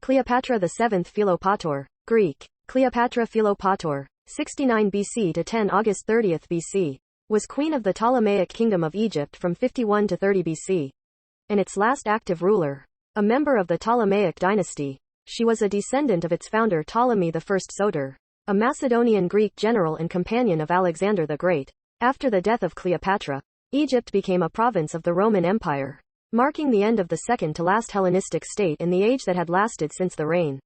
Cleopatra VII Philopator, Greek, Cleopatra Philopator, 69 BC to 10 August 30 BC, was queen of the Ptolemaic Kingdom of Egypt from 51 to 30 BC. And its last active ruler. A member of the Ptolemaic dynasty, she was a descendant of its founder Ptolemy I Soter, a Macedonian Greek general and companion of Alexander the Great. After the death of Cleopatra, Egypt became a province of the Roman Empire, marking the end of the second to last Hellenistic state in the age that had lasted since the reign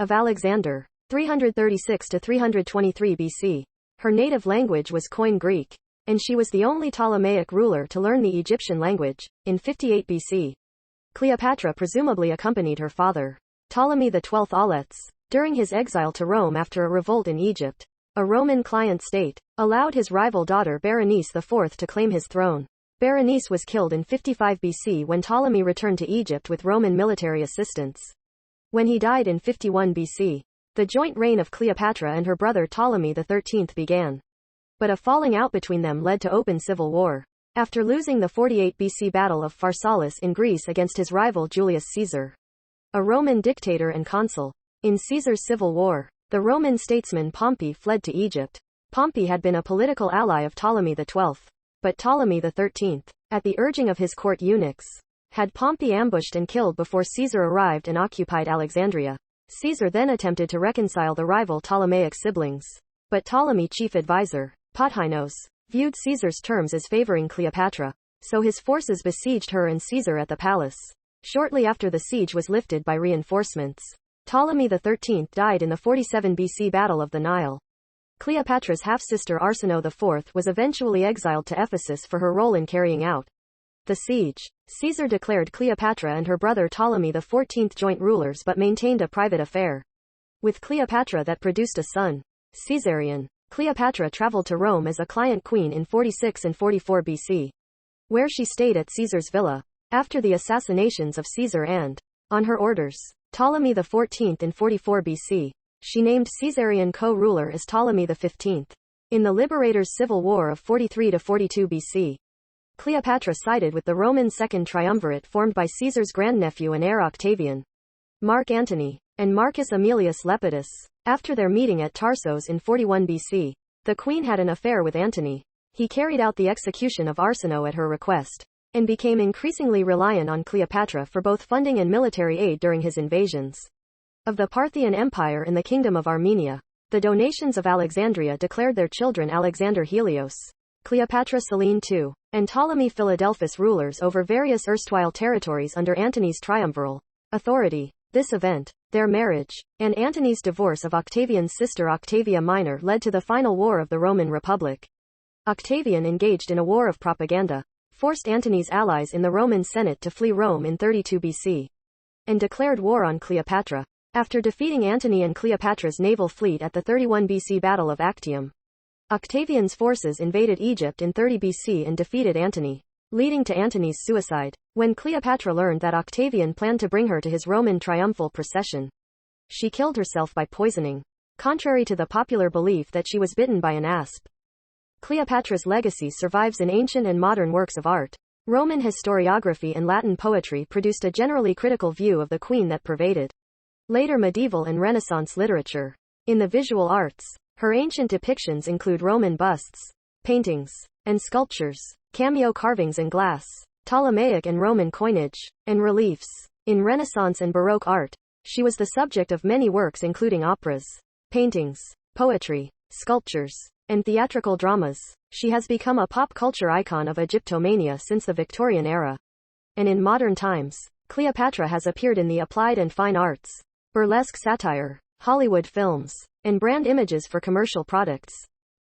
of Alexander, 336 to 323 BC. Her native language was Koine Greek, and she was the only Ptolemaic ruler to learn the Egyptian language, in 58 BC. Cleopatra presumably accompanied her father, Ptolemy XII Auletes, during his exile to Rome after a revolt in Egypt. A Roman client state allowed his rival daughter Berenice IV to claim his throne. Berenice was killed in 55 BC when Ptolemy returned to Egypt with Roman military assistance. When he died in 51 BC, the joint reign of Cleopatra and her brother Ptolemy XIII began. But a falling out between them led to open civil war. After losing the 48 BC Battle of Pharsalus in Greece against his rival Julius Caesar, a Roman dictator and consul, in Caesar's civil war, the Roman statesman Pompey fled to Egypt. Pompey had been a political ally of Ptolemy XII, but Ptolemy XIII, at the urging of his court eunuchs, had Pompey ambushed and killed before Caesar arrived and occupied Alexandria. Caesar then attempted to reconcile the rival Ptolemaic siblings, but Ptolemy chief advisor, Pothinos, viewed Caesar's terms as favoring Cleopatra, so his forces besieged her and Caesar at the palace. Shortly after the siege was lifted by reinforcements, Ptolemy XIII died in the 47 BC Battle of the Nile. Cleopatra's half-sister Arsinoe IV was eventually exiled to Ephesus for her role in carrying out the siege. Caesar declared Cleopatra and her brother Ptolemy XIV joint rulers but maintained a private affair with Cleopatra that produced a son, Caesarion. Cleopatra traveled to Rome as a client queen in 46 and 44 BC, where she stayed at Caesar's villa after the assassinations of Caesar and, on her orders, Ptolemy XIV in 44 BC. She named Caesarion co-ruler as Ptolemy XV. In the Liberators' Civil War of 43 to 42 BC, Cleopatra sided with the Roman Second Triumvirate formed by Caesar's grandnephew and heir Octavian, Mark Antony, and Marcus Aemilius Lepidus. After their meeting at Tarsos in 41 BC, the queen had an affair with Antony. He carried out the execution of Arsinoe at her request, and became increasingly reliant on Cleopatra for both funding and military aid during his invasions of the Parthian Empire and the Kingdom of Armenia. The donations of Alexandria declared their children Alexander Helios, Cleopatra Selene II, and Ptolemy Philadelphus rulers over various erstwhile territories under Antony's triumviral authority. This event, their marriage, and Antony's divorce of Octavian's sister Octavia Minor led to the final war of the Roman Republic. Octavian engaged in a war of propaganda, forced Antony's allies in the Roman Senate to flee Rome in 32 BC, and declared war on Cleopatra. After defeating Antony and Cleopatra's naval fleet at the 31 BC Battle of Actium, Octavian's forces invaded Egypt in 30 BC and defeated Antony, leading to Antony's suicide. When Cleopatra learned that Octavian planned to bring her to his Roman triumphal procession, she killed herself by poisoning, contrary to the popular belief that she was bitten by an asp. Cleopatra's legacy survives in ancient and modern works of art. Roman historiography and Latin poetry produced a generally critical view of the queen that pervaded later medieval and Renaissance literature. In the visual arts, her ancient depictions include Roman busts, paintings, and sculptures, cameo carvings in glass, Ptolemaic and Roman coinage, and reliefs. In Renaissance and Baroque art, she was the subject of many works including operas, paintings, poetry, sculptures, and theatrical dramas. She has become a pop culture icon of Egyptomania since the Victorian era. And in modern times, Cleopatra has appeared in the applied and fine arts, burlesque satire, Hollywood films, and brand images for commercial products.